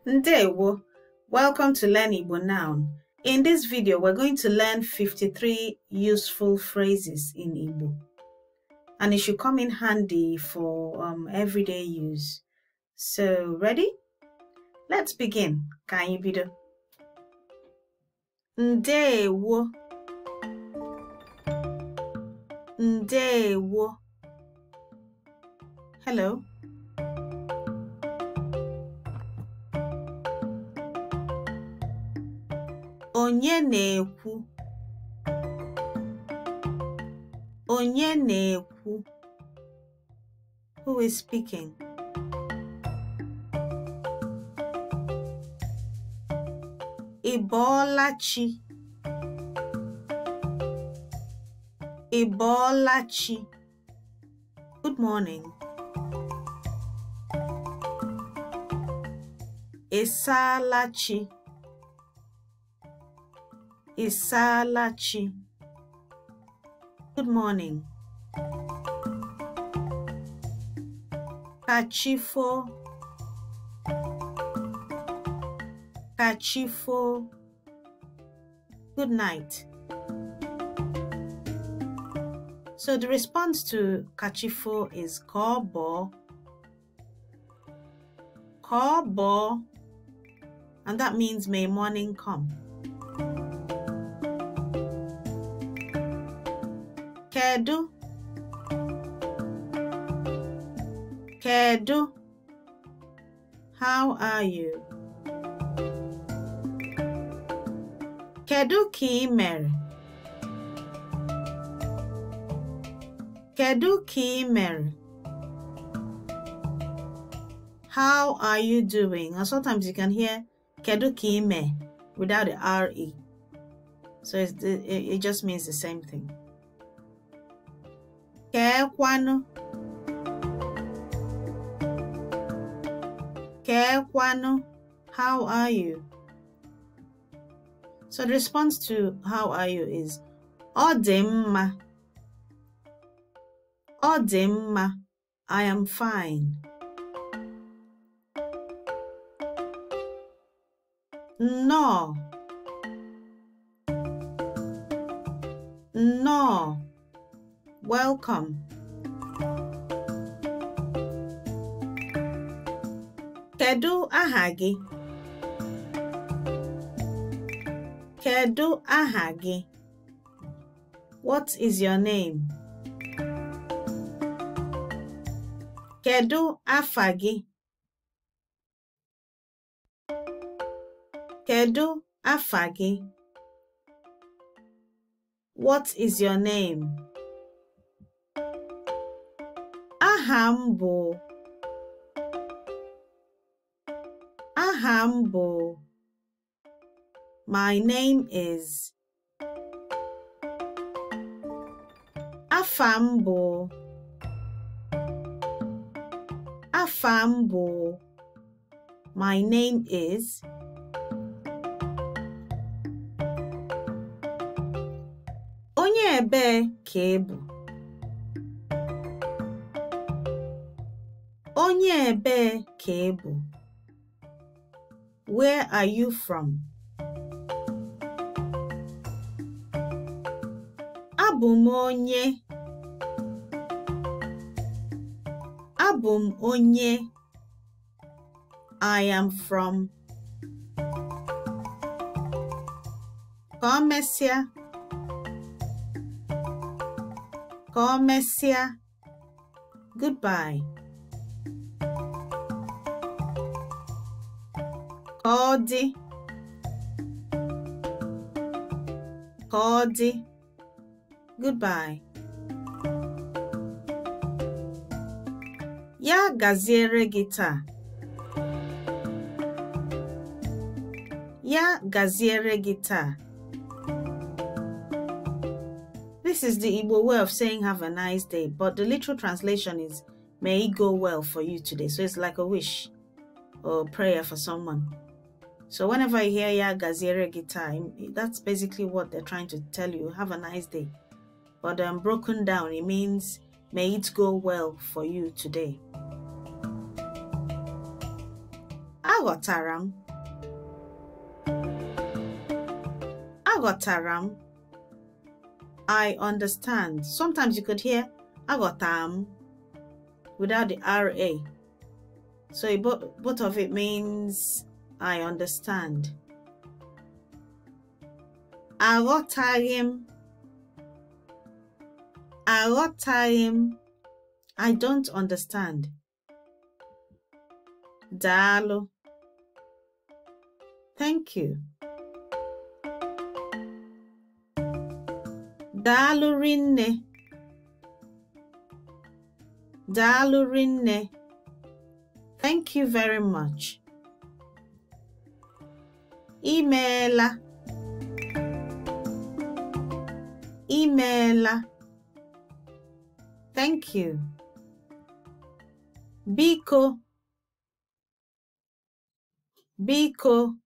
Ndewo, welcome to Learn Igbo Now. In this video, we're going to learn 53 useful phrases in Igbo. And it should come in handy for everyday use. So, ready? Let's begin. Ka anyị bido. Ndewo. Ndewo. Hello. Onye na-ekwu? Onye na-ekwu? Who is speaking? Ị bọọla chi? Ị bọọla chi? Good morning. Ị saala chi? Ị saala chi? Good morning. Ka chi fo? Ka chi fo? Good night. So the response to ka chi fo is ka bo. Ka bo. And that means may morning come. Kedu? Kedu? How are you? Kedu ka ị mere? Kedu ka ị mere? How are you doing? Or sometimes you can hear kedu ka ị me without the RE. So it just means the same thing. Kekwanu? Kekwanu? How are you? So the response to how are you is Odie. Odie. I am fine. No. No. Welcome. Kedu aha gị? Kedu aha gị? What is your name? Kedu afa gị? Kedu afa gị? What is your name? Aha m bụ. Aha m bụ. My name is. Afa m bụ. Afa m bụ. My name is. Onye ebe ka ị bụ? Onye ebe ka ị bụ? Where are you from? Abụ m onye. Abụ m onye. I am from. Ka o mesịa. Ka o mesịa. Goodbye. Ka ọ dị. Ka ọ dị. Goodbye. Ya gaziere gị taa. Ya gaziere gị taa. This is the Igbo way of saying have a nice day, but the literal translation is may it go well for you today. So it's like a wish or prayer for someone. So whenever you hear ya gaziere gị taa, that's basically what they're trying to tell you. Have a nice day. But broken down, it means may it go well for you today. Aghọtara m. Aghọtara m. I understand. Sometimes you could hear aghọtam without the RA. So both of it means I understand. Aghọtaghị m. Aghọtaghị m. I don't understand. Daalụ. Thank you. Daalụ rinne. Daalụ rinne. Thank you very much. Imeela. Imeela. Thank you. Biko. Biko.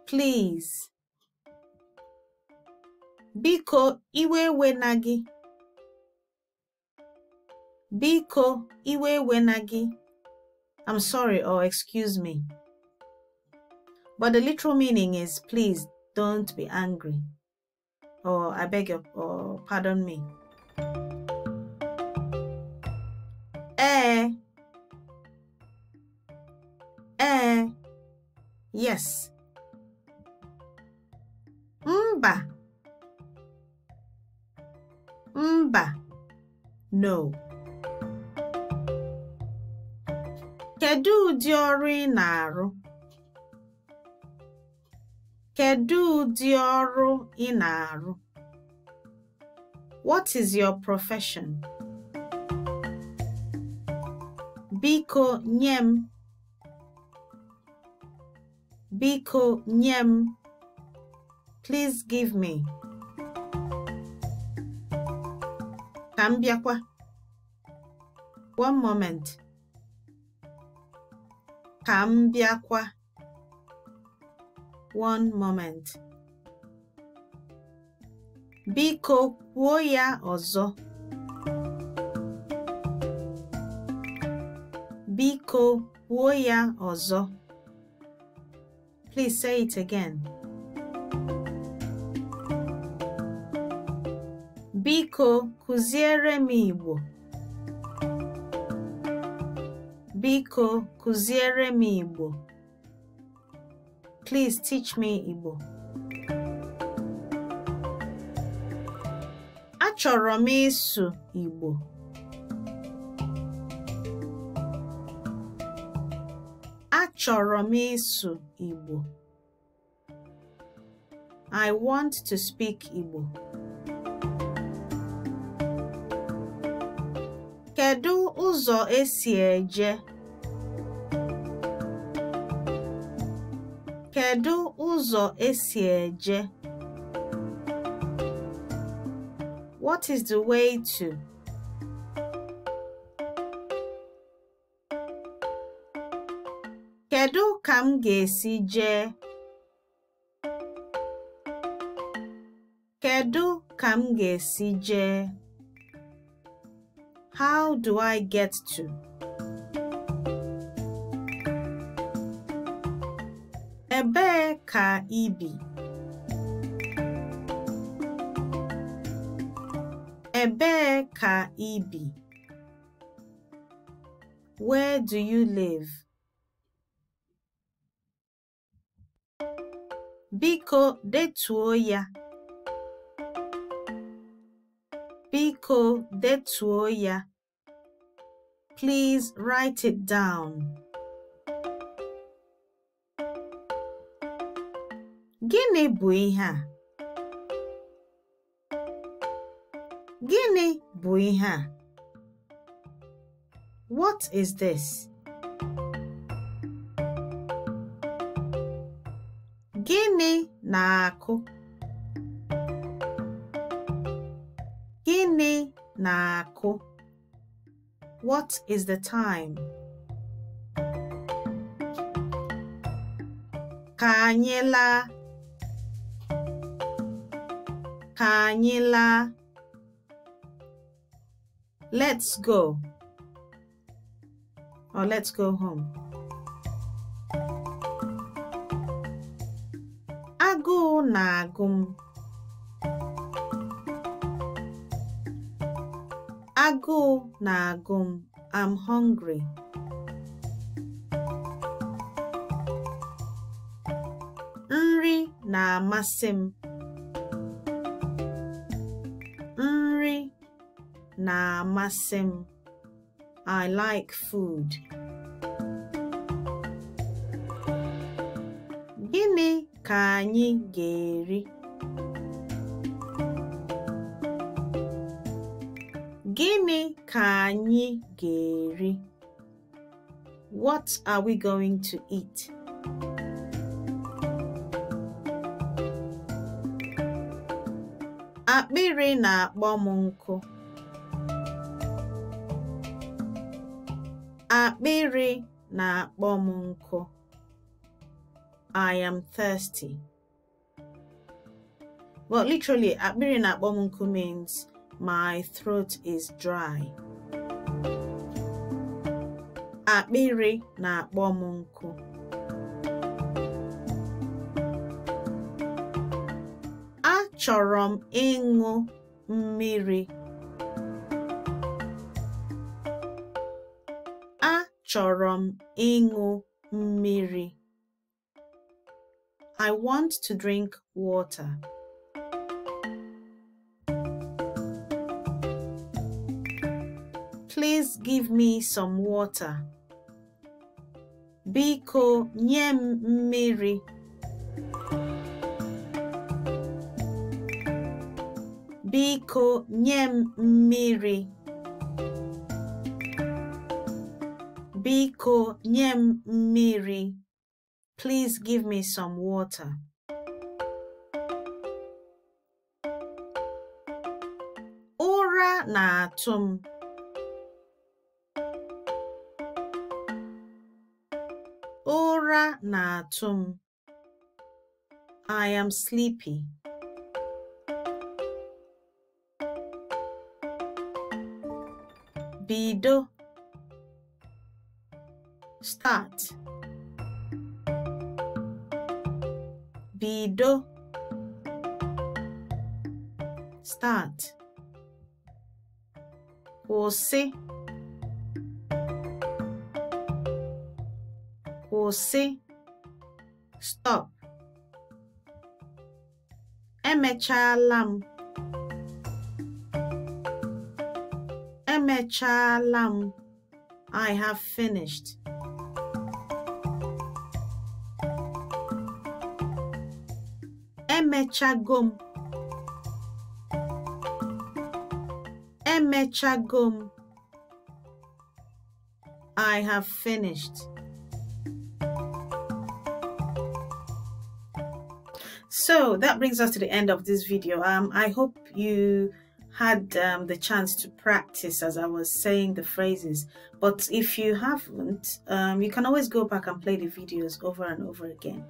Please. Biko iwe wena gị. Biko iwe wena gị. I'm sorry or excuse me. But the literal meaning is please don't be angry. Or I beg your or pardon me. Yes. Mba. Mba. No. Kedu ụdị ọrụ ị na-arụ? Kedu ụdị ọrụ ị na-arụ? What is your profession? Biko nye m. Biko nye m. Please give me. Ka m bịakwa. One moment. Ka m bịakwa. One moment. Biko kwuo ya ọzọ. Biko kwuo ya ọzọ. Please say it again. Biko kụziere m Igbo. Biko kụziere m Igbo. Please teach me Igbo. Achọrọ m ịsụ Igbo. Achọrọ m ịsụ Igbo. I want to speak Igbo. Kedu ụzọ esi eje? Kedu ụzọ esi eje? What is the way to? Kedu ka m ga-esi jee? Kedu ka m ga-esi jee? How do I get to? Ebee ka ị bi? Ebee ka ị bi? Where do you live? Biko detuo ya. Biko detuo ya. Please write it down. Gịnị bụ ihe a? Gịnị bụ ihe a? What is this? Gịnị na-akụ? Gịnị na-akụ? What is the time? Ka anyị laa. Ka anyị laa. Let's go. Or let's go home. Agụụ na-agụ m. Agụụ na-agụ m. I'm hungry. Nri na-amasị m. Nri na-amasị m. I like food. Gịnị ka anyị ga-eri? Gịnị ka anyị ga-eri? What are we going to eat? Akpịrị na-akpọ m nkụ. Akpịrị na-akpọ m nkụ. I am thirsty. Well, literally, akpịrị na-akpọ m nkụ means my throat is dry. Akpịrị na-akpọ m nkụ. Achọrọ m ịṅụ mmiri. Achọrọ m ịṅụ mmiri. I want to drink water. Please give me some water. Biko, nye m mmiri. Biko, nye m mmiri. Biko, nye m mmiri. Please give me some water. Ụra na-atụ m. Ụra na-atụ m. I am sleepy. Bido. Start. Bido. Start. Kwụsị. Kwụsị. Stop. Emechaala m. Emechaala m. I have finished. Emechago m. Emechago m. I have finished. So that brings us to the end of this video. I hope you had the chance to practice as I was saying the phrases. But if you haven't, you can always go back and play the videos over and over again.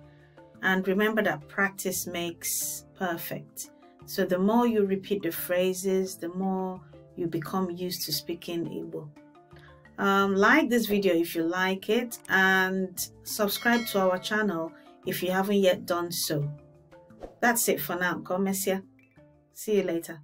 And remember that practice makes perfect. So the more you repeat the phrases, the more you become used to speaking Igbo. Like this video if you like it, and subscribe to our channel if you haven't yet done so. That's it for now. God bless you. See you later.